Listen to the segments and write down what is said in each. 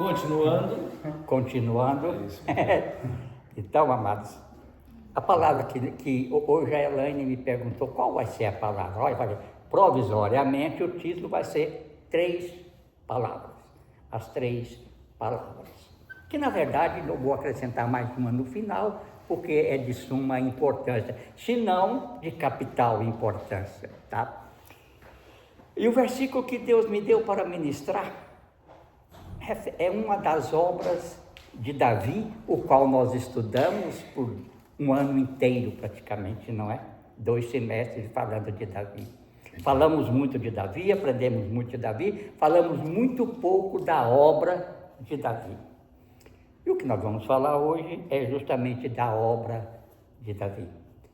Continuando. Continuando. É isso. Então, amados, a palavra que hoje a Elaine me perguntou qual vai ser a palavra. Olha, eu falei, provisoriamente o título vai ser 3 palavras. As 3 palavras. Que na verdade eu vou acrescentar mais uma no final, porque é de suma importância, se não de capital importância, tá? E o versículo que Deus me deu para ministrar é uma das obras de Davi, o qual nós estudamos por um ano inteiro praticamente, não é? 2 semestres falando de Davi. Falamos muito de Davi, aprendemos muito de Davi, falamos muito pouco da obra de Davi. E o que nós vamos falar hoje é justamente da obra de Davi.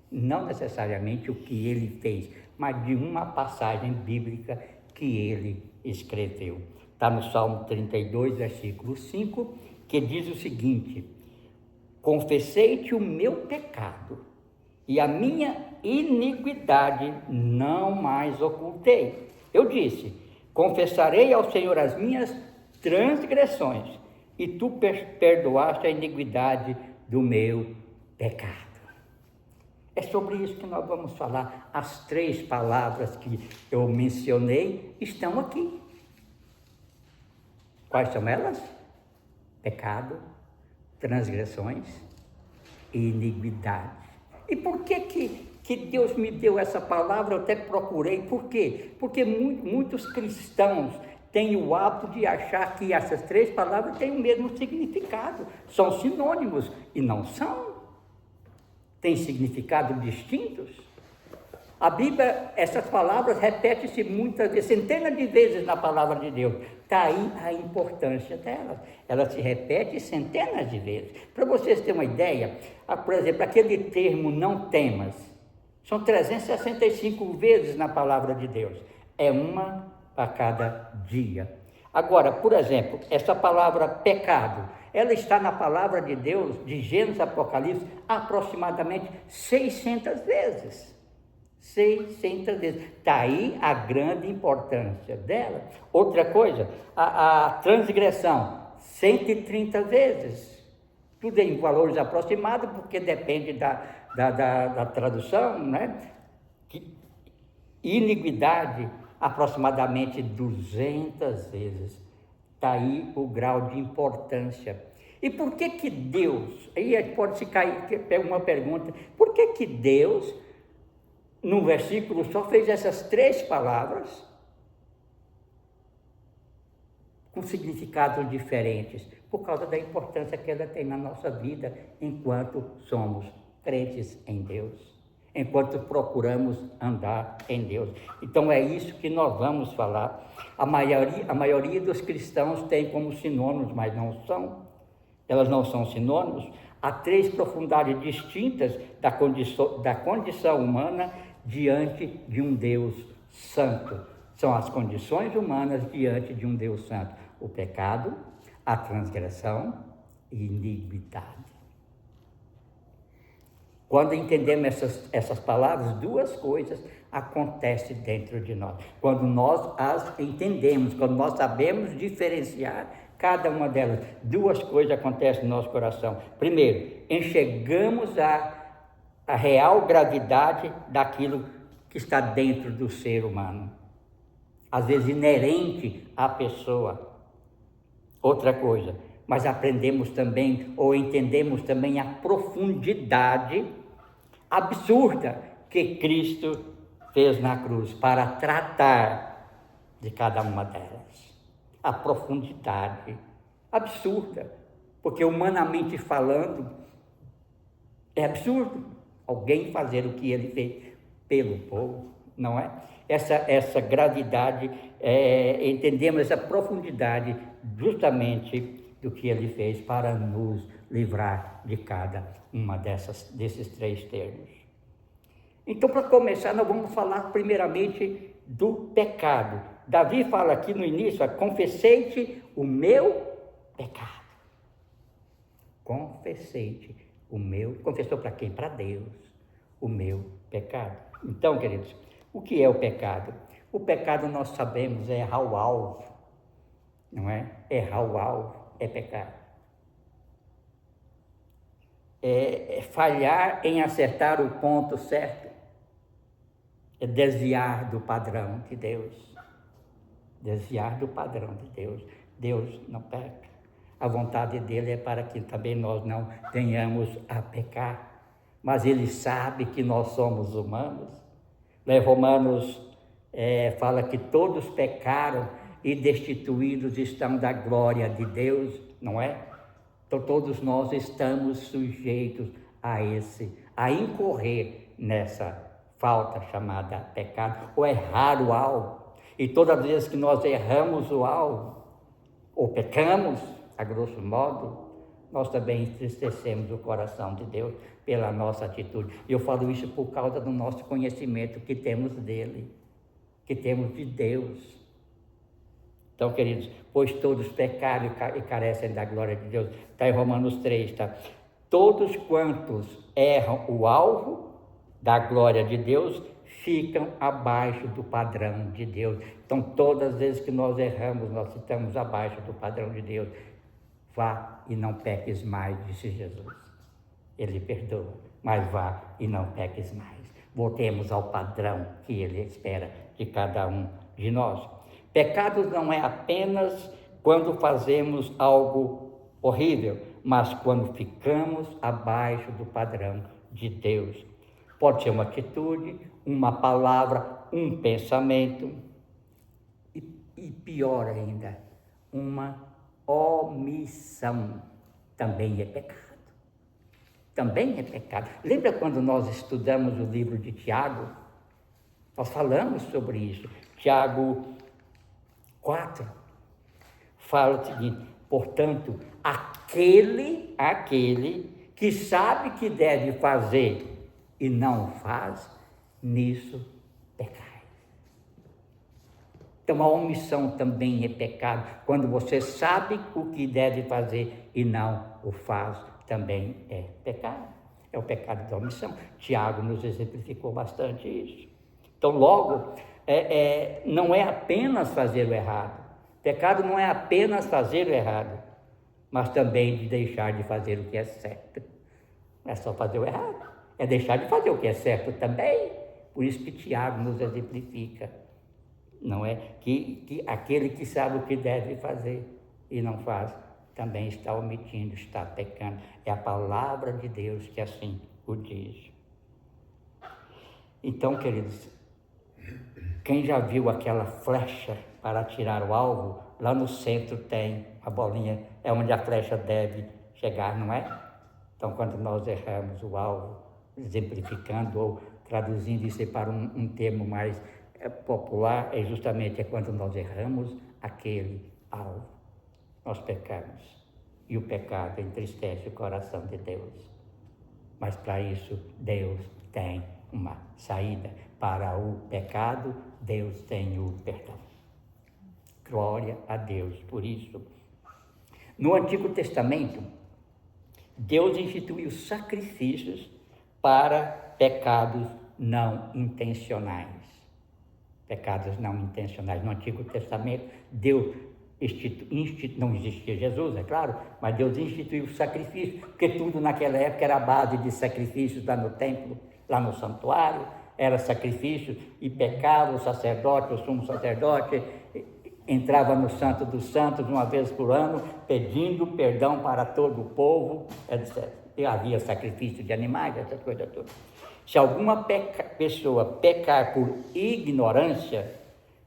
Não necessariamente o que ele fez, mas de uma passagem bíblica que ele escreveu. Está no Salmo 32, versículo 5, que diz o seguinte: confessei-te o meu pecado e a minha iniquidade não mais ocultei. Eu disse, confessarei ao Senhor as minhas transgressões e tu perdoaste a iniquidade do meu pecado. É sobre isso que nós vamos falar. As 3 palavras que eu mencionei estão aqui. Quais são elas? Pecado, transgressões e iniquidade. E por que Deus me deu essa palavra? Eu até procurei. Por quê? Porque muitos cristãos têm o hábito de achar que essas 3 palavras têm o mesmo significado. São sinônimos e não são. Têm significados distintos. A Bíblia, essas palavras repetem-se muitas vezes, centenas de vezes na palavra de Deus. Está aí a importância delas. Ela se repete centenas de vezes. Para vocês terem uma ideia, por exemplo, aquele termo não temas, são 365 vezes na palavra de Deus. É uma a cada dia. Agora, por exemplo, essa palavra pecado, ela está na palavra de Deus, de Gênesis a Apocalipse, aproximadamente 600 vezes. 600 vezes. Está aí a grande importância dela. Outra coisa, a transgressão, 130 vezes. Tudo em valores aproximados, porque depende da tradução, né? Iniquidade, aproximadamente 200 vezes. Está aí o grau de importância. E por que Deus, aí pode se cair uma pergunta, por que Deus, num versículo, só fez essas 3 palavras com significados diferentes? Por causa da importância que ela tem na nossa vida enquanto somos crentes em Deus, enquanto procuramos andar em Deus. Então é isso que nós vamos falar. A maioria dos cristãos tem como sinônimos, mas não são. Elas não são sinônimos. Há 3 profundidades distintas da condição humana diante de um Deus santo. São as condições humanas diante de um Deus santo: o pecado, a transgressão e iniquidade. Quando entendemos essas palavras, 2 coisas acontecem dentro de nós. Quando nós as entendemos, quando nós sabemos diferenciar cada uma delas, 2 coisas acontecem no nosso coração. Primeiro, enxergamos a real gravidade daquilo que está dentro do ser humano, às vezes inerente à pessoa. Outra coisa, mas aprendemos também, ou entendemos também a profundidade absurda que Cristo fez na cruz para tratar de cada uma delas. A profundidade absurda, porque humanamente falando, é absurdo alguém fazer o que ele fez pelo povo, não é? Essa gravidade, entendemos essa profundidade justamente do que ele fez para nos livrar de cada uma desses 3 termos. Então, para começar, nós vamos falar primeiramente do pecado. Davi fala aqui no início: confessei-te o meu pecado. Confessei-te o meu. Confessou para quem? Para Deus, o meu pecado. Então, queridos, o que é o pecado? O pecado, nós sabemos, é errar o alvo, não é? Errar o alvo. é pecar. É falhar em acertar o ponto certo, é desviar do padrão de Deus. Desviar do padrão de Deus. Deus não peca. A vontade dele é para que também nós não venhamos a pecar. Mas ele sabe que nós somos humanos. Romanos fala que todos pecaram e destituídos estão da glória de Deus, não é? Então todos nós estamos sujeitos a incorrer nessa falta chamada pecado, ou errar o alvo. E todas as vezes que nós erramos o alvo, ou pecamos, a grosso modo, nós também entristecemos o coração de Deus pela nossa atitude. E eu falo isso por causa do nosso conhecimento que temos dele, que temos de Deus. Então, queridos, pois todos pecaram e carecem da glória de Deus. Está em Romanos 3, tá? Todos quantos erram o alvo da glória de Deus ficam abaixo do padrão de Deus. Então, todas as vezes que nós erramos, nós estamos abaixo do padrão de Deus. Vá e não peques mais, disse Jesus. Ele perdoa, mas vá e não peques mais. Voltemos ao padrão que ele espera de cada um de nós. Pecados não é apenas quando fazemos algo horrível, mas quando ficamos abaixo do padrão de Deus. Pode ser uma atitude, uma palavra, um pensamento e pior ainda, uma omissão. Também é pecado. Também é pecado. Lembra quando nós estudamos o livro de Tiago? Nós falamos sobre isso. Tiago 4 fala o seguinte: portanto, aquele que sabe que deve fazer e não faz, nisso pecai. Então a omissão também é pecado. Quando você sabe o que deve fazer e não o faz, também é pecado. É o pecado da omissão. Tiago nos exemplificou bastante isso. Então logo, não é apenas fazer o errado. Pecado não é apenas fazer o errado, mas também de deixar de fazer o que é certo. Não é só fazer o errado, é deixar de fazer o que é certo também. Por isso que Tiago nos exemplifica, não é? Que aquele que sabe o que deve fazer e não faz, também está omitindo, está pecando. É a palavra de Deus que assim o diz. Então, queridos, quem já viu aquela flecha para atirar o alvo, lá no centro tem a bolinha, é onde a flecha deve chegar, não é? Então, quando nós erramos o alvo, exemplificando ou traduzindo isso para um termo mais popular, é justamente quando nós erramos aquele alvo. Nós pecamos. E o pecado entristece o coração de Deus. Mas para isso, Deus tem uma saída. Para o pecado, Deus tem o perdão. Glória a Deus por isso. No Antigo Testamento, Deus instituiu sacrifícios para pecados não intencionais. Pecados não intencionais. No Antigo Testamento, Deus não existia Jesus, é claro, mas Deus instituiu sacrifício, porque tudo naquela época era a base de sacrifícios lá no templo, lá no santuário, era sacrifício, e pecava o sacerdote, o sumo sacerdote, entrava no Santo dos Santos uma vez por ano, pedindo perdão para todo o povo, etc. E havia sacrifício de animais, essas coisas todas. Se alguma pessoa pecar por ignorância,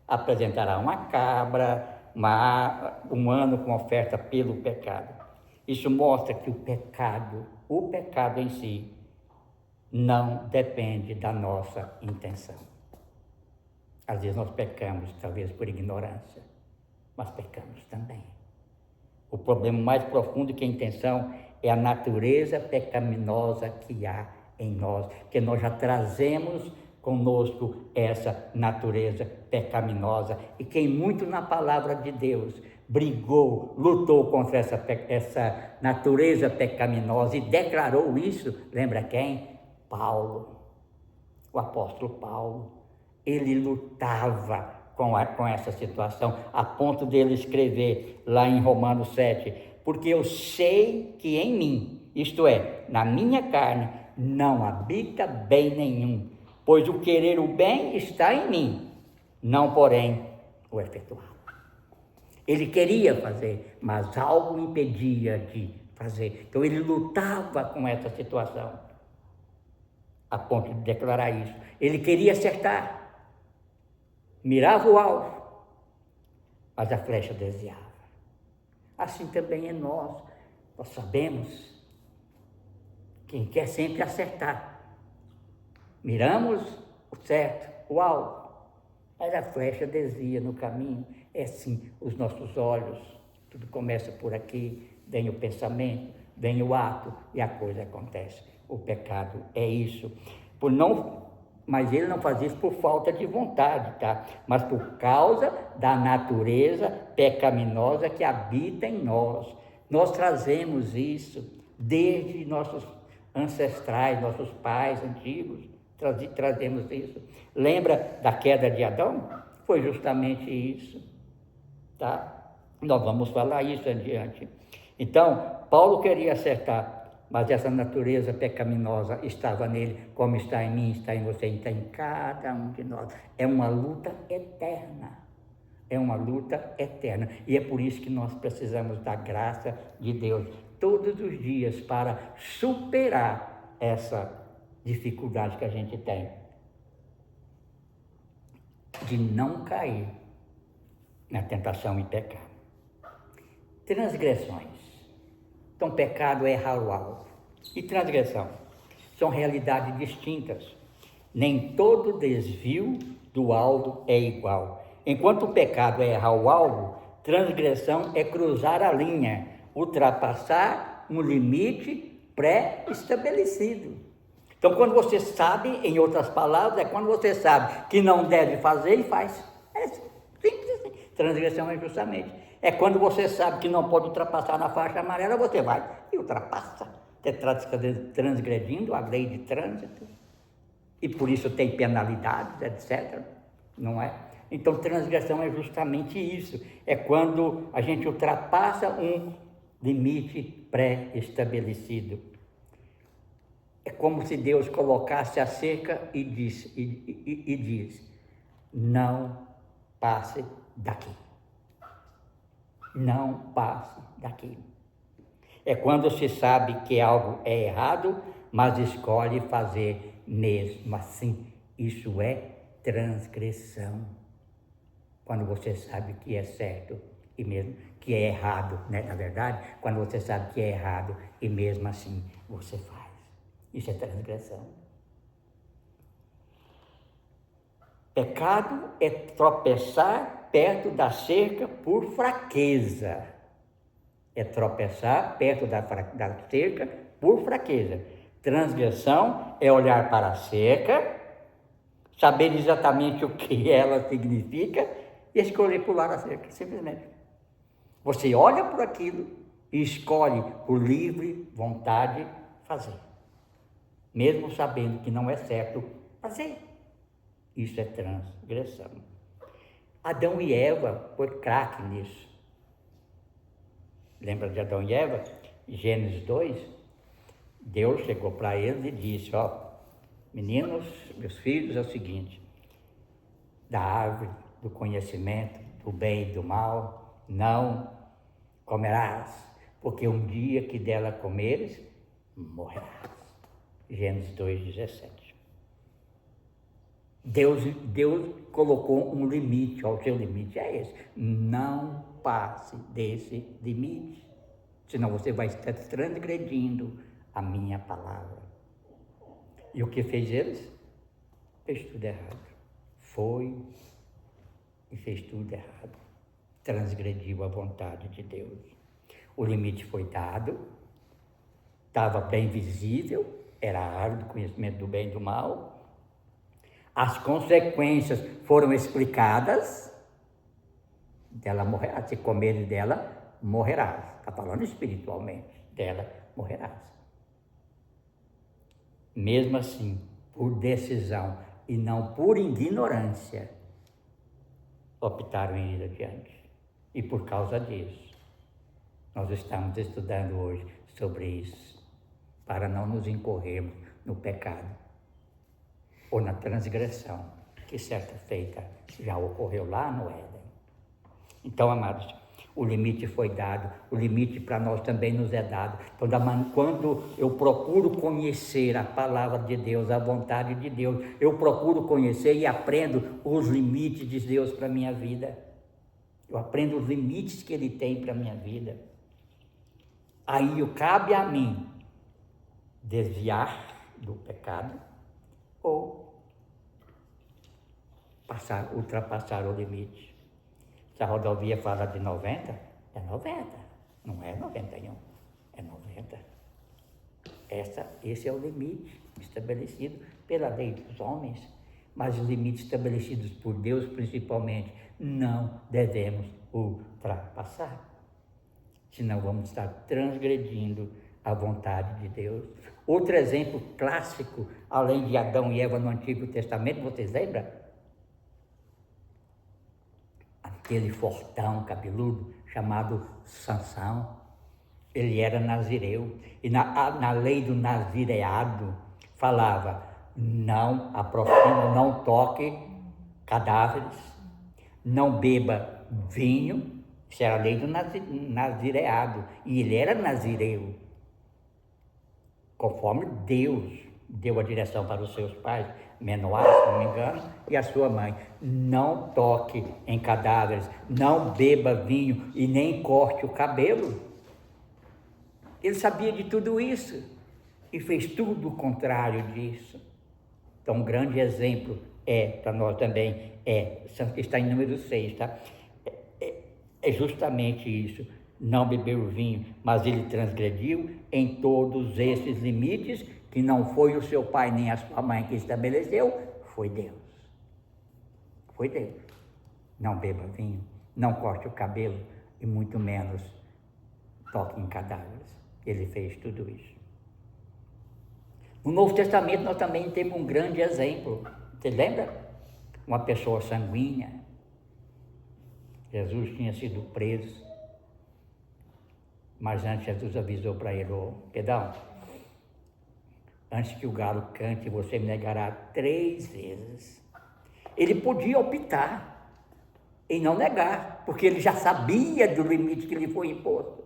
apresentará uma cabra, um ano com oferta pelo pecado. Isso mostra que o pecado em si, não depende da nossa intenção. Às vezes nós pecamos, talvez por ignorância, mas pecamos também. O problema mais profundo que a intenção é a natureza pecaminosa que há em nós, que nós já trazemos conosco essa natureza pecaminosa. E quem muito na palavra de Deus brigou, lutou contra essa natureza pecaminosa e declarou isso, lembra quem? Paulo, o apóstolo Paulo. Ele lutava com essa situação, a ponto de ele escrever lá em Romanos 7, porque eu sei que em mim, isto é, na minha carne, não habita bem nenhum, pois o querer o bem está em mim, não porém o efetuar. Ele queria fazer, mas algo impedia de fazer. Então ele lutava com essa situação, a ponto de declarar isso. Ele queria acertar, mirava o alvo, mas a flecha desviava. Assim também é nós sabemos, quem quer sempre acertar. Miramos o certo, o alvo, mas a flecha desvia no caminho. É assim, os nossos olhos, tudo começa por aqui, vem o pensamento, vem o ato e a coisa acontece. O pecado é isso. Mas ele não faz isso por falta de vontade, tá? Mas por causa da natureza pecaminosa que habita em nós. Nós trazemos isso desde nossos ancestrais, nossos pais antigos, trazemos isso. Lembra da queda de Adão? Foi justamente isso, tá? Nós vamos falar isso adiante. Então, Paulo queria acertar, mas essa natureza pecaminosa estava nele, como está em mim, está em você, está em cada um de nós. É uma luta eterna. É uma luta eterna. E é por isso que nós precisamos da graça de Deus todos os dias para superar essa dificuldade que a gente tem de não cair na tentação e pecar. Transgressões. Então, pecado é errar o alvo. E transgressão são realidades distintas. Nem todo desvio do alvo é igual. Enquanto o pecado é errar o alvo, transgressão é cruzar a linha, ultrapassar um limite pré-estabelecido. Então, quando você sabe, em outras palavras, é quando você sabe que não deve fazer e faz. É simples assim. Transgressão é justamente. É quando você sabe que não pode ultrapassar na faixa amarela, você vai e ultrapassa. Você está transgredindo a lei de trânsito. E por isso tem penalidades, etc. Não é? Então, transgressão é justamente isso. É quando a gente ultrapassa um limite pré-estabelecido. É como se Deus colocasse a cerca e diz: não passe daqui. Não passe daqui. É quando se sabe que algo é errado, mas escolhe fazer mesmo assim. Isso é transgressão. Quando você sabe que é certo e mesmo que é errado, né? Na verdade, quando você sabe que é errado e mesmo assim você faz. Isso é transgressão. Pecado é tropeçar perto da cerca por fraqueza. É tropeçar perto da cerca por fraqueza. Transgressão é olhar para a cerca, saber exatamente o que ela significa e escolher pular a cerca, simplesmente. Você olha por aquilo e escolhe por livre vontade fazer, mesmo sabendo que não é certo fazer. Isso é transgressão. Adão e Eva foi craque nisso. Lembra de Adão e Eva? Gênesis 2, Deus chegou para eles e disse: meninos, meus filhos, é o seguinte, da árvore do conhecimento do bem e do mal, não comerás, porque um dia que dela comeres, morrerás. Gênesis 2,17. Deus colocou um limite, o seu limite é esse, não passe desse limite, senão você vai estar transgredindo a minha palavra. E o que fez eles? Fez tudo errado. Foi e fez tudo errado. Transgrediu a vontade de Deus. O limite foi dado, estava bem visível, era a árvore do conhecimento do bem e do mal. As consequências foram explicadas, dela morrerá, se comeres dela, morrerás. Está falando espiritualmente, dela morrerás. Mesmo assim, por decisão e não por ignorância, optaram em ir adiante. E por causa disso, Nós estamos estudando hoje sobre isso, para não nos incorrermos no pecado ou na transgressão que certa feita já ocorreu lá no Éden. Então, amados, o limite foi dado, o limite para nós também nos é dado. Então, quando eu procuro conhecer a palavra de Deus, a vontade de Deus, eu procuro conhecer e aprendo os limites de Deus para a minha vida. Eu aprendo os limites que Ele tem para a minha vida. Aí cabe a mim desviar do pecado ou ultrapassar o limite. Se a rodovia fala de 90, é 90, não é 91, é 90. Esse é o limite estabelecido pela lei dos homens, mas os limites estabelecidos por Deus, principalmente, não devemos ultrapassar. Senão vamos estar transgredindo a vontade de Deus. Outro exemplo clássico, além de Adão e Eva no Antigo Testamento, vocês lembram? Aquele fortão cabeludo chamado Sansão, ele era nazireu, e na lei do nazireado falava, não aproxime, não toque cadáveres, não beba vinho, isso era a lei do nazireado, e ele era nazireu, conforme Deus deu a direção para os seus pais, Manoá, se não me engano, e a sua mãe. Não toque em cadáveres, não beba vinho e nem corte o cabelo. Ele sabia de tudo isso e fez tudo o contrário disso. Então, um grande exemplo para nós também, está em número 6, tá? É justamente isso, não beber o vinho, mas ele transgrediu em todos esses limites, que não foi o seu pai nem a sua mãe que estabeleceu, foi Deus. Foi Deus. Não beba vinho, não corte o cabelo e muito menos toque em cadáveres. Ele fez tudo isso. No Novo Testamento nós também temos um grande exemplo. Você lembra? Uma pessoa sanguínea. Jesus tinha sido preso. Mas antes Jesus avisou para ele, Pedrão, antes que o galo cante, você me negará 3 vezes. Ele podia optar em não negar, porque ele já sabia do limite que lhe foi imposto.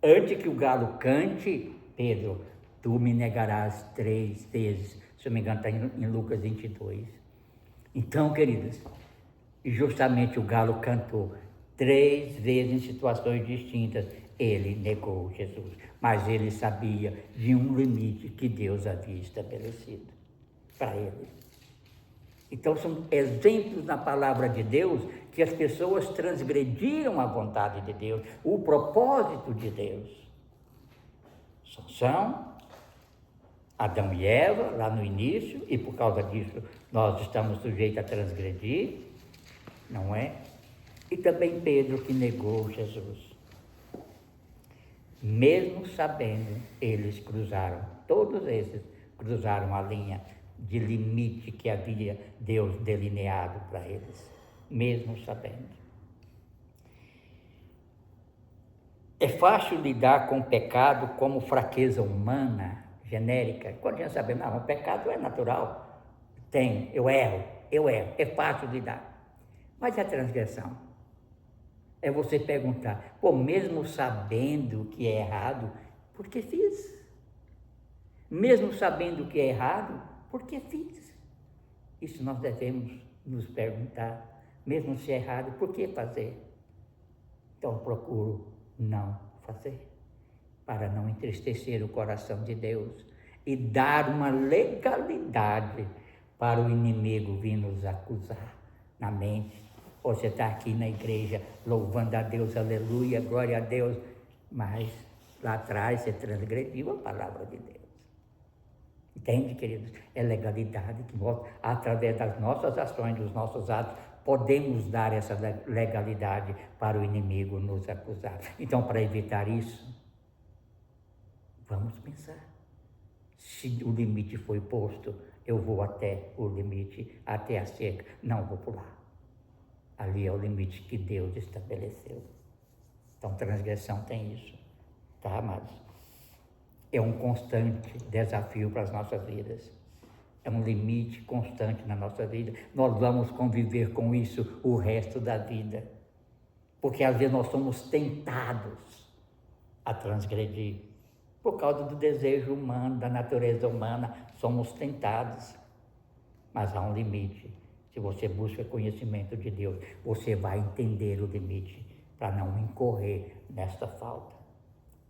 Antes que o galo cante, Pedro, tu me negarás 3 vezes. Se eu não me engano, está em Lucas 22. Então, queridos, justamente o galo cantou 3 vezes em situações distintas. Ele negou Jesus, mas ele sabia de um limite que Deus havia estabelecido para ele. Então são exemplos na palavra de Deus que as pessoas transgrediram a vontade de Deus, o propósito de Deus. Sansão, Adão e Eva, lá no início, e por causa disso nós estamos sujeitos a transgredir, não é? E também Pedro, que negou Jesus. Mesmo sabendo, eles todos esses cruzaram a linha de limite que havia Deus delineado para eles, mesmo sabendo. É fácil lidar com o pecado como fraqueza humana, genérica. Quando a gente sabe, não, o pecado é natural, eu erro, é fácil lidar. Mas a transgressão? É você perguntar, mesmo sabendo que é errado, por que fiz? Mesmo sabendo que é errado, por que fiz? Isso nós devemos nos perguntar, mesmo se é errado, por que fazer? Então procuro não fazer, para não entristecer o coração de Deus e dar uma legalidade para o inimigo vir nos acusar na mente. Você está aqui na igreja louvando a Deus, aleluia, glória a Deus, mas lá atrás você transgrediu a palavra de Deus. Entende, queridos? É legalidade que nós, através das nossas ações, dos nossos atos, podemos dar essa legalidade para o inimigo nos acusar. Então, para evitar isso, vamos pensar. Se o limite foi posto, eu vou até o limite, até a cerca, não vou pular. Ali é o limite que Deus estabeleceu. Então, transgressão tem isso. tá, amados? É um constante desafio para as nossas vidas. É um limite constante na nossa vida. Nós vamos conviver com isso o resto da vida. Porque às vezes nós somos tentados a transgredir. Por causa do desejo humano, da natureza humana, somos tentados. Mas há um limite. Se você busca conhecimento de Deus, você vai entender o limite para não incorrer nesta falta.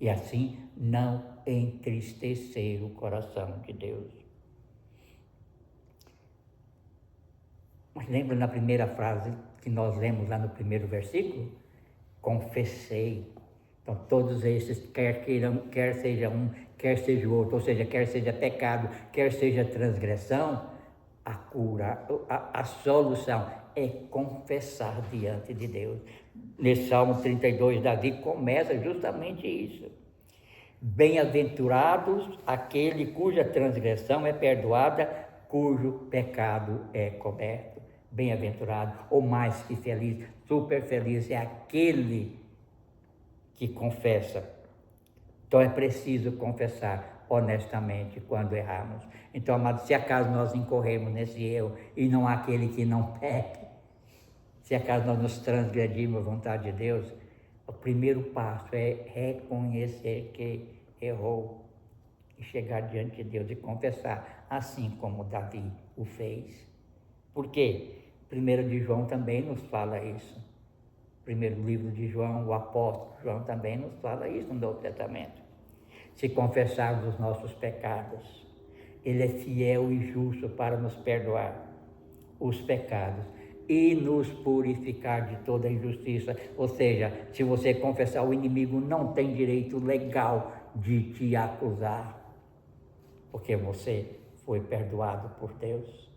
E assim não entristecer o coração de Deus. Mas lembra na primeira frase que nós lemos lá no primeiro versículo? Confessei. Então todos esses, quer seja um, quer seja o outro, ou seja, quer seja pecado, quer seja transgressão, a cura, a solução é confessar diante de Deus. Nesse Salmo 32, Davi começa justamente isso. Bem-aventurados aquele cuja transgressão é perdoada, cujo pecado é coberto. Bem-aventurado, ou mais que feliz, super feliz, é aquele que confessa. Então é preciso confessar honestamente quando erramos. Então, amados, se acaso nós incorremos nesse erro e não há aquele que não peque, se acaso nós nos transgredirmos a vontade de Deus, o primeiro passo é reconhecer que errou e chegar diante de Deus e confessar, assim como Davi o fez. Por quê? 1 de João também nos fala isso. Primeiro livro de João, o apóstolo João também nos fala isso no Novo Testamento. Se confessarmos os nossos pecados, Ele é fiel e justo para nos perdoar os pecados e nos purificar de toda injustiça. Ou seja, se você confessar, o inimigo não tem direito legal de te acusar, porque você foi perdoado por Deus.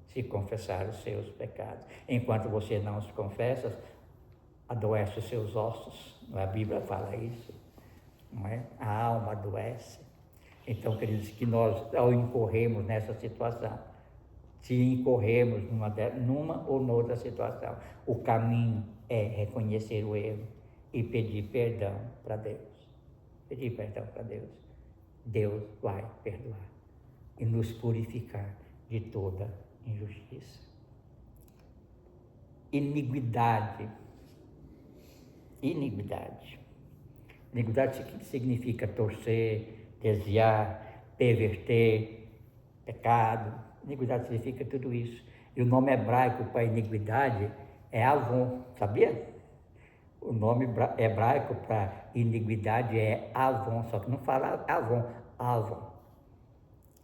Se confessar os seus pecados. Enquanto você não os confessa, adoece os seus ossos. A Bíblia fala isso, não é? A alma adoece. Então, queridos, que nós, ao incorrermos nessa situação, se incorrermos numa ou noutra situação, o caminho é reconhecer o erro e pedir perdão para Deus. Pedir perdão para Deus. Deus vai perdoar e nos purificar de toda injustiça. Iniquidade. Iniquidade significa torcer, desviar, perverter, pecado. Iniquidade significa tudo isso. E o nome hebraico para iniquidade é Avon, sabia? O nome hebraico para iniquidade é Avon, só que não fala Avon.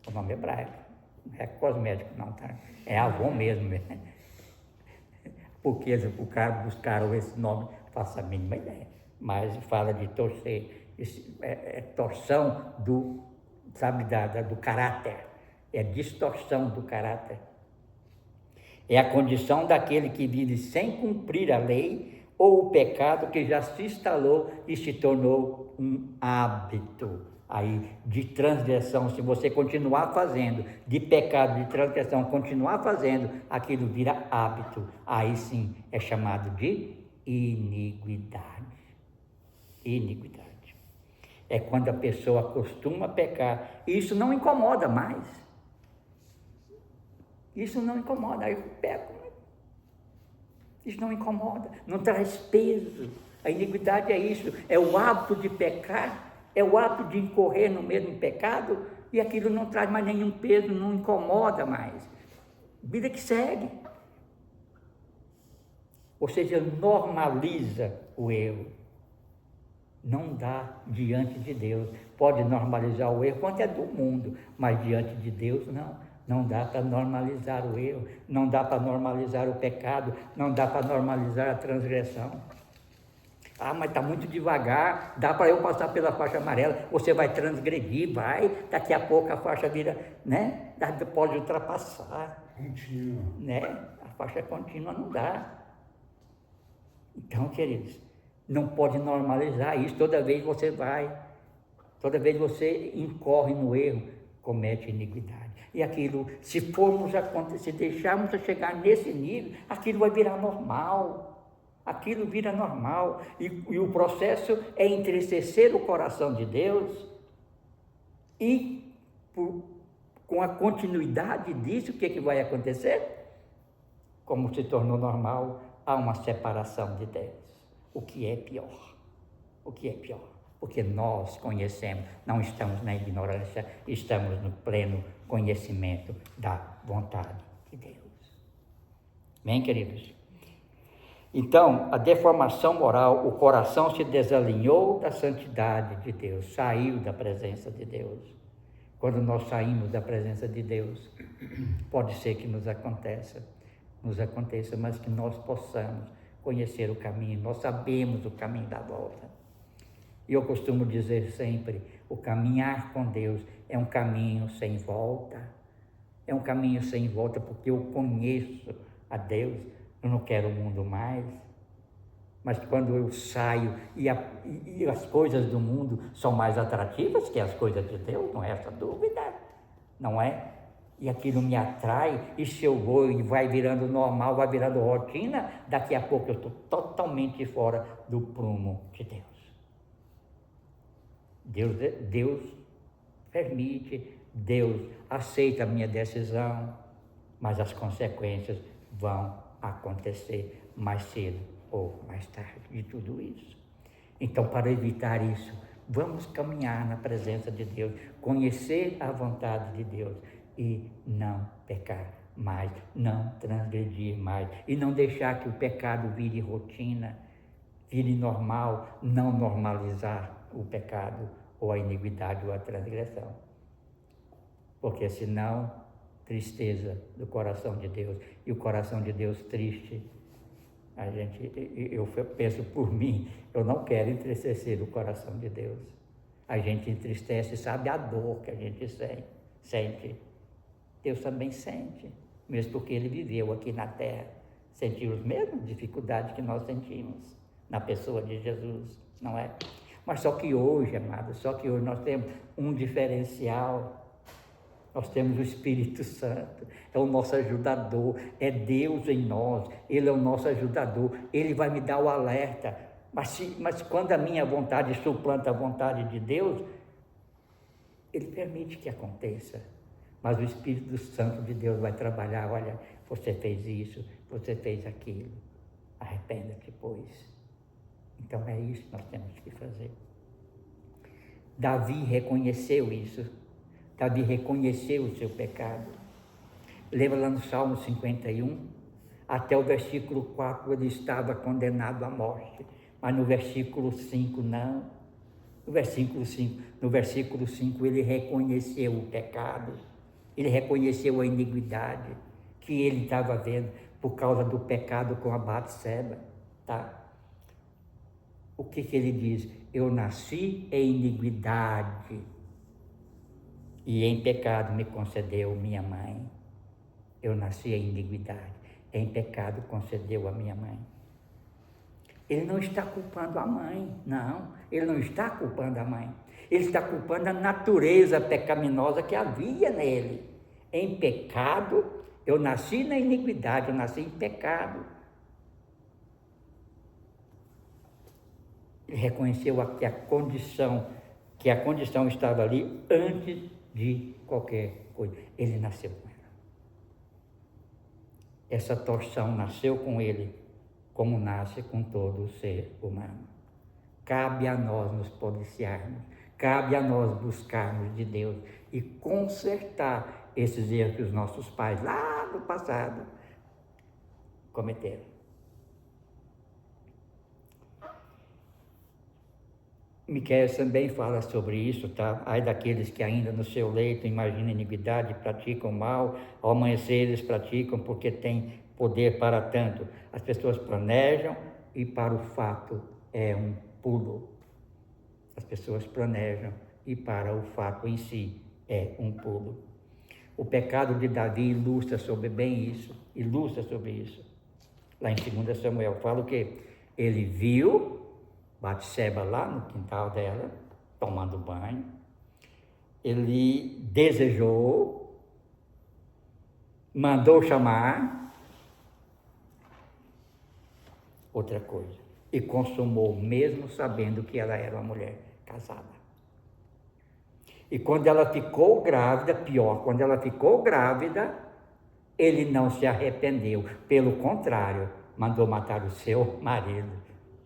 O nome hebraico. Não é cosmético não, tá? É Avon mesmo. Porque eles buscaram esse nome, faço a mínima ideia. Mas fala de torcer, torção do, do caráter. É distorção do caráter. É a condição daquele que vive sem cumprir a lei ou o pecado que já se instalou e se tornou um hábito. Aí, de transgressão, se você continuar fazendo, de pecado, de transgressão, continuar fazendo, aquilo vira hábito. Aí sim é chamado de iniquidade. Iniquidade. É quando a pessoa costuma pecar. E isso não incomoda mais. Isso não incomoda. Aí eu peco. Isso não incomoda. Não traz peso. A iniquidade é isso. É o hábito de pecar. É o hábito de incorrer no mesmo pecado. E aquilo não traz mais nenhum peso. Não incomoda mais. Vida que segue. Ou seja, normaliza o erro. Não dá diante de Deus. Pode normalizar o erro quanto é do mundo, mas diante de Deus não. Não dá para normalizar o erro, não dá para normalizar o pecado, não dá para normalizar a transgressão. Ah, mas está muito devagar, dá para eu passar pela faixa amarela, você vai transgredir, vai, daqui a pouco a faixa vira, né? Pode ultrapassar. Contínua. Né? A faixa contínua não dá. Então, queridos, não pode normalizar isso. Toda vez você incorre no erro, comete iniquidade. E aquilo, se deixarmos chegar nesse nível, aquilo vai virar normal. Aquilo vira normal. E o processo é entristecer o coração de Deus. E com a continuidade disso, o que vai acontecer? Como se tornou normal, há uma separação de Deus. O que é pior? O que é pior? Porque nós conhecemos, não estamos na ignorância, estamos no pleno conhecimento da vontade de Deus. Bem, queridos? Então, a deformação moral, o coração se desalinhou da santidade de Deus, saiu da presença de Deus. Quando nós saímos da presença de Deus, pode ser que nos aconteça, mas que nós possamos conhecer o caminho, nós sabemos o caminho da volta. E eu costumo dizer sempre, o caminhar com Deus é um caminho sem volta. É um caminho sem volta porque eu conheço a Deus, eu não quero o mundo mais. Mas quando eu saio e as coisas do mundo são mais atrativas que as coisas de Deus, não é essa dúvida, não é? E aquilo me atrai, e se eu vou e vai virando normal, vai virando rotina, daqui a pouco eu estou totalmente fora do prumo de Deus. Deus permite, Deus aceita a minha decisão, mas as consequências vão acontecer mais cedo ou mais tarde de tudo isso. Então, para evitar isso, vamos caminhar na presença de Deus, conhecer a vontade de Deus e não pecar mais, não transgredir mais e não deixar que o pecado vire rotina, vire normal, não normalizar o pecado ou a iniquidade ou a transgressão. Porque senão, tristeza do coração de Deus, e o coração de Deus triste, eu penso por mim, eu não quero entristecer o coração de Deus. A gente entristece, sabe a dor que a gente sente. Deus também sente, mesmo porque Ele viveu aqui na terra, sentiu as mesmas dificuldades que nós sentimos na pessoa de Jesus, não é? Mas só que hoje, amados, nós temos um diferencial. Nós temos o Espírito Santo, é o nosso ajudador, é Deus em nós, Ele é o nosso ajudador, Ele vai me dar o alerta. Mas quando a minha vontade suplanta a vontade de Deus, Ele permite que aconteça. Mas o Espírito Santo de Deus vai trabalhar, olha, você fez isso, você fez aquilo, arrependa-te, pois. Então é isso que nós temos que fazer. Davi reconheceu isso. Davi reconheceu o seu pecado. Lembra lá no Salmo 51? Até o versículo 4 ele estava condenado à morte. Mas no versículo 5 não. No versículo 5 ele reconheceu o pecado. Ele reconheceu a iniquidade que ele estava vendo por causa do pecado com a Batseba. Tá? O que ele diz? Eu nasci em iniquidade e em pecado me concedeu minha mãe. Eu nasci em iniquidade, em pecado concedeu a minha mãe. Ele não está culpando a mãe, não. Ele não está culpando a mãe. Ele está culpando a natureza pecaminosa que havia nele. Em pecado, eu nasci na iniquidade, eu nasci em pecado. Ele reconheceu que a condição estava ali antes de qualquer coisa. Ele nasceu com ela. Essa torção nasceu com ele, como nasce com todo o ser humano. Cabe a nós nos policiarmos, cabe a nós buscarmos de Deus e consertar esses erros que os nossos pais lá no passado cometeram. Miqueias também fala sobre isso, tá? Ai daqueles que ainda no seu leito imaginam iniquidade, praticam mal, ao amanhecer eles praticam porque têm poder para tanto. As pessoas planejam e para o fato é um pulo. As pessoas planejam e para o fato em si é um pulo. O pecado de Davi ilustra sobre isso. Lá em 2 Samuel fala o quê? Ele viu Batseba lá no quintal dela, tomando banho. Ele desejou, mandou chamar, outra coisa. E consumou, mesmo sabendo que ela era uma mulher casada. E quando ela ficou grávida, pior, quando ela ficou grávida, ele não se arrependeu. Pelo contrário, mandou matar o seu marido.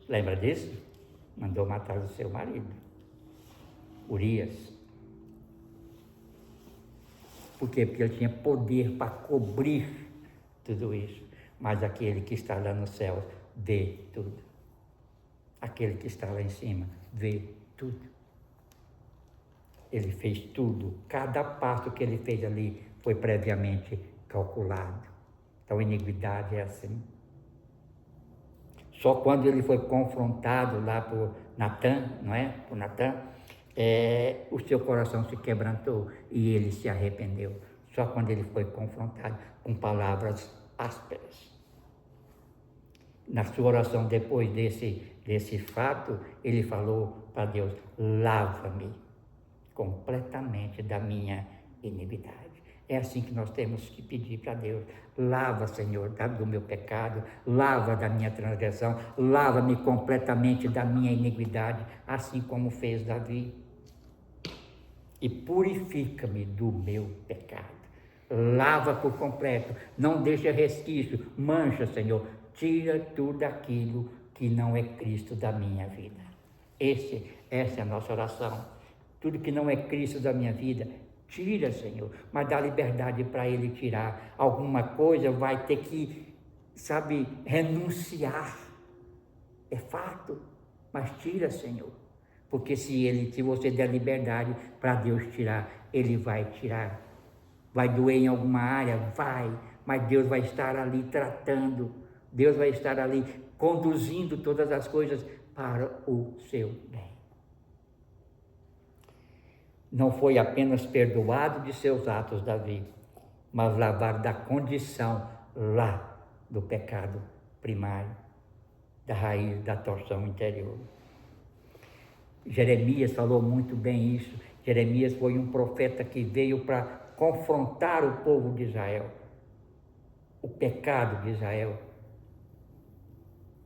Lembra disso? Mandou matar o seu marido, Urias. Por quê? Porque ele tinha poder para cobrir tudo isso. Mas aquele que está lá no céu vê tudo. Aquele que está lá em cima vê tudo. Ele fez tudo. Cada passo que ele fez ali foi previamente calculado. Então, a iniquidade é assim. Só quando ele foi confrontado lá por Natã, não é? Por Natã, o seu coração se quebrantou e ele se arrependeu. Só quando ele foi confrontado com palavras ásperas. Na sua oração, depois desse fato, ele falou para Deus: lava-me completamente da minha iniquidade. É assim que nós temos que pedir para Deus: lava, Senhor, do meu pecado, lava da minha transgressão, lava-me completamente da minha iniquidade, assim como fez Davi. E purifica-me do meu pecado. Lava por completo, não deixa resquício, mancha, Senhor, tira tudo aquilo que não é Cristo da minha vida. Essa é a nossa oração. Tudo que não é Cristo da minha vida, tira, Senhor, mas dá liberdade para Ele tirar. Alguma coisa vai ter que, renunciar. É fato, mas tira, Senhor. Porque se você der liberdade para Deus tirar, Ele vai tirar. Vai doer em alguma área? Vai, mas Deus vai estar ali tratando. Deus vai estar ali conduzindo todas as coisas para o seu bem. Não foi apenas perdoado de seus atos, Davi, mas lavado da condição lá do pecado primário, da raiz da torção interior. Jeremias falou muito bem isso. Jeremias foi um profeta que veio para confrontar o povo de Israel, o pecado de Israel.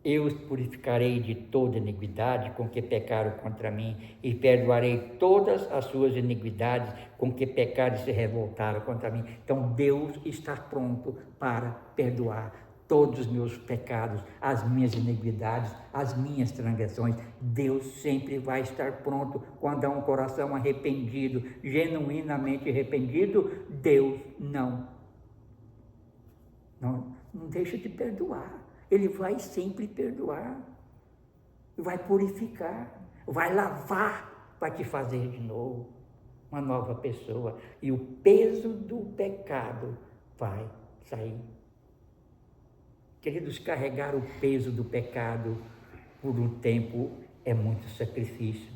Eu os purificarei de toda iniquidade com que pecaram contra mim, e perdoarei todas as suas iniquidades com que pecaram e se revoltaram contra mim. Então Deus está pronto para perdoar todos os meus pecados, as minhas iniquidades, as minhas transgressões. Deus sempre vai estar pronto quando há um coração arrependido, genuinamente arrependido. Deus não deixa de perdoar. Ele vai sempre perdoar, vai purificar, vai lavar, vai te fazer de novo uma nova pessoa. E o peso do pecado vai sair. Queridos, carregar o peso do pecado por um tempo é muito sacrifício,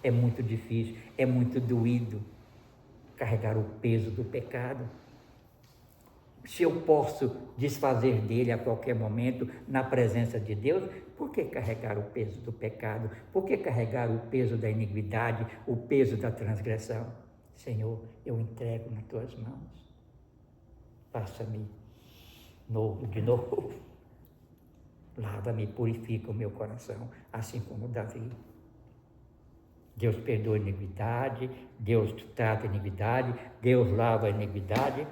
é muito difícil, é muito doído. Carregar o peso do pecado. Se eu posso desfazer dele a qualquer momento na presença de Deus, por que carregar o peso do pecado? Por que carregar o peso da iniquidade, o peso da transgressão? Senhor, eu entrego nas tuas mãos. Faça-me novo de novo. Lava-me, purifica o meu coração, assim como Davi. Deus perdoa a iniquidade, Deus trata a iniquidade, Deus lava a iniquidade.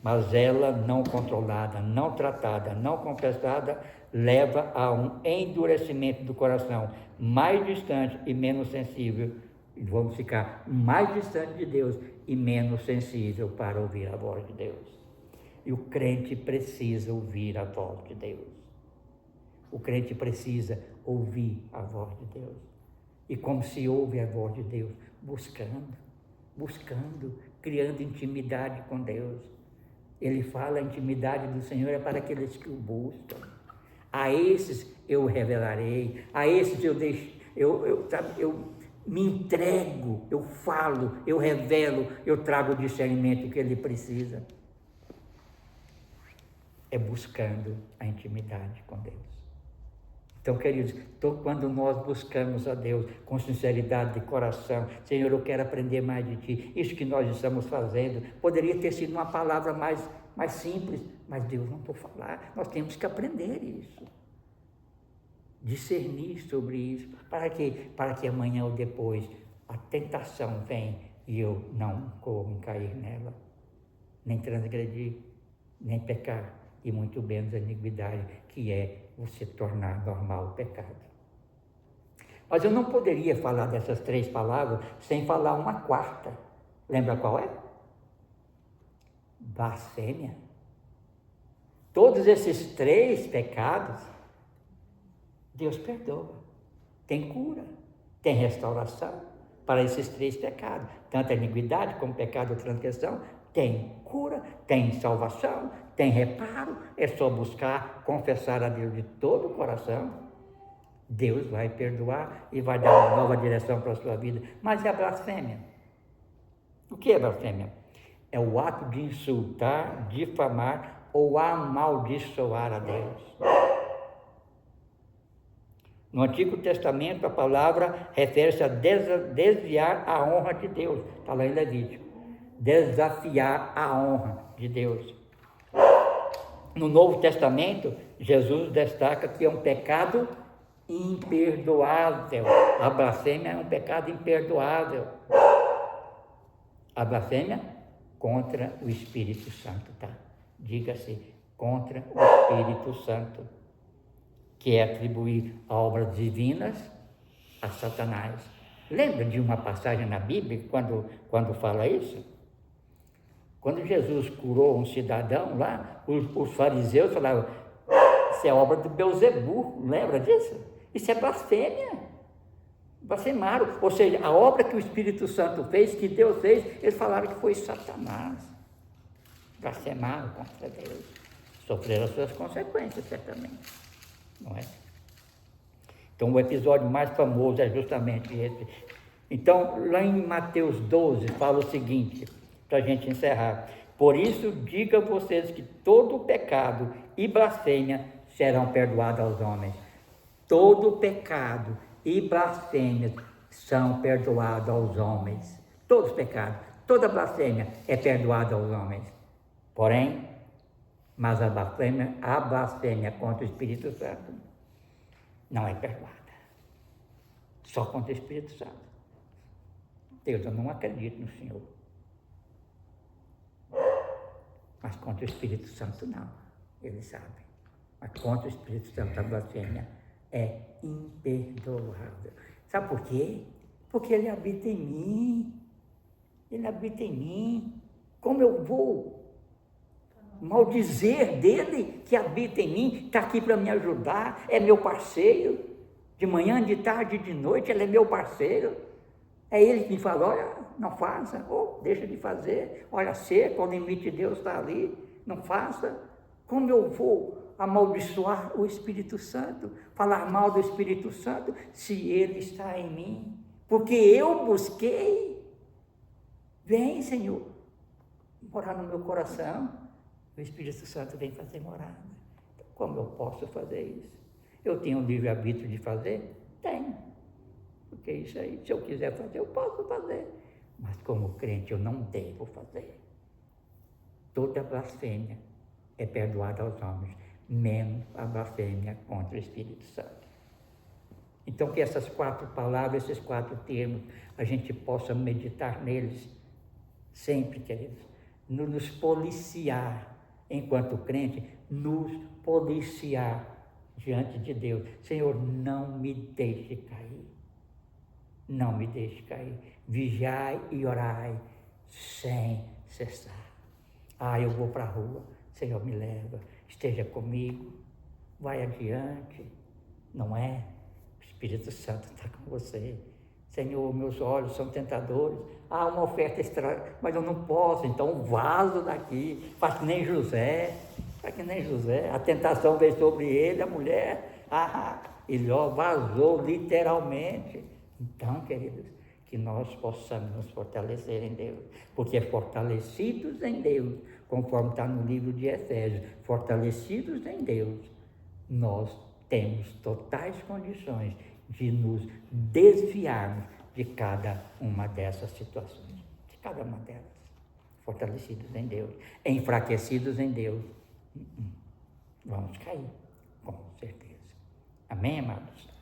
Mas ela não controlada, não tratada, não confessada, leva a um endurecimento do coração, mais distante e menos sensível. E vamos ficar mais distante de Deus e menos sensível para ouvir a voz de Deus. E o crente precisa ouvir a voz de Deus. O crente precisa ouvir a voz de Deus. E como se ouve a voz de Deus? Buscando, criando intimidade com Deus. Ele fala: a intimidade do Senhor é para aqueles que o buscam. A esses eu revelarei, a esses eu me entrego, eu falo, eu revelo, eu trago o discernimento que ele precisa. É buscando a intimidade com Deus. Então, queridos, quando nós buscamos a Deus com sinceridade de coração, Senhor, eu quero aprender mais de Ti, isso que nós estamos fazendo, poderia ter sido uma palavra mais simples, mas Deus não pode falar, nós temos que aprender isso. discernir sobre isso, para que amanhã ou depois a tentação venha e eu não como cair nela, nem transgredir, nem pecar, e muito menos a iniquidade, que é você tornar normal o pecado. Mas eu não poderia falar dessas 3 palavras sem falar uma quarta. Lembra qual é? Blasfêmia. Todos esses 3 pecados, Deus perdoa. Tem cura, tem restauração para esses 3 pecados. Tanto a iniquidade como o pecado ou transgressão, tem cura, tem salvação, tem reparo. É só buscar, confessar a Deus de todo o coração. Deus vai perdoar e vai dar uma nova direção para a sua vida. Mas e a blasfêmia? O que é blasfêmia? É o ato de insultar, difamar ou amaldiçoar a Deus. No Antigo Testamento, a palavra refere-se a desviar a honra de Deus. Está lá em Levítico. Desafiar a honra de Deus. No Novo Testamento, Jesus destaca que é um pecado imperdoável. A blasfêmia é um pecado imperdoável. A blasfêmia contra o Espírito Santo, tá? Diga-se, contra o Espírito Santo, que é atribuir obras divinas a Satanás. Lembra de uma passagem na Bíblia quando fala isso? Quando Jesus curou um cidadão lá, os fariseus falavam: isso é obra do Belzebu, lembra disso? Isso é blasfêmia. Blasfemaram. Ou seja, a obra que o Espírito Santo fez, que Deus fez, eles falaram que foi Satanás. Blasfemaram contra Deus. Sofreram as suas consequências, certamente. Não é? Então, o episódio mais famoso é justamente esse. Então, lá em Mateus 12, fala o seguinte, para a gente encerrar: por isso, digo a vocês que todo pecado e blasfêmia serão perdoados aos homens. Todo pecado e blasfêmia são perdoados aos homens. Todos os pecados, toda blasfêmia é perdoada aos homens. Porém, mas a blasfêmia contra o Espírito Santo não é perdoada. Só contra o Espírito Santo. Deus, eu não acredito no Senhor. Mas contra o Espírito Santo não. Eles sabem. Mas contra o Espírito Santo a blasfêmia é imperdoável. Sabe por quê? Porque ele habita em mim. Ele habita em mim. Como eu vou maldizer dele que habita em mim? Está aqui para me ajudar, é meu parceiro. De manhã, de tarde, de noite, ele é meu parceiro. É ele que me fala: olha, não faça, ou deixa de fazer. Olha, seca, o limite de Deus está ali, não faça. Como eu vou amaldiçoar o Espírito Santo, falar mal do Espírito Santo, se ele está em mim? Porque eu busquei. Vem, Senhor, morar no meu coração. O Espírito Santo vem fazer morada. Como eu posso fazer isso? Eu tenho um livre-arbítrio de fazer? Tenho. Porque isso aí, se eu quiser fazer, eu posso fazer. Mas como crente, eu não devo fazer. Toda blasfêmia é perdoada aos homens, menos a blasfêmia contra o Espírito Santo. Então, que essas 4 palavras, esses 4 termos, a gente possa meditar neles sempre, queridos. Nos policiar, enquanto crente, nos policiar diante de Deus. Senhor, não me deixe cair. Não me deixe cair. Vigiai e orai sem cessar. Eu vou para a rua. Senhor, me leva. Esteja comigo. Vai adiante. Não é? O Espírito Santo está com você. Senhor, meus olhos são tentadores. Uma oferta extra, mas eu não posso. Então, vazo daqui. Faz que nem José. Faz que nem José. A tentação veio sobre ele, a mulher. Ele vazou literalmente. Então, queridos, que nós possamos nos fortalecer em Deus, porque fortalecidos em Deus, conforme está no livro de Efésios, fortalecidos em Deus, nós temos totais condições de nos desviarmos de cada uma dessas situações, de cada uma delas. Fortalecidos em Deus, enfraquecidos em Deus, vamos cair, com certeza. Amém, amados?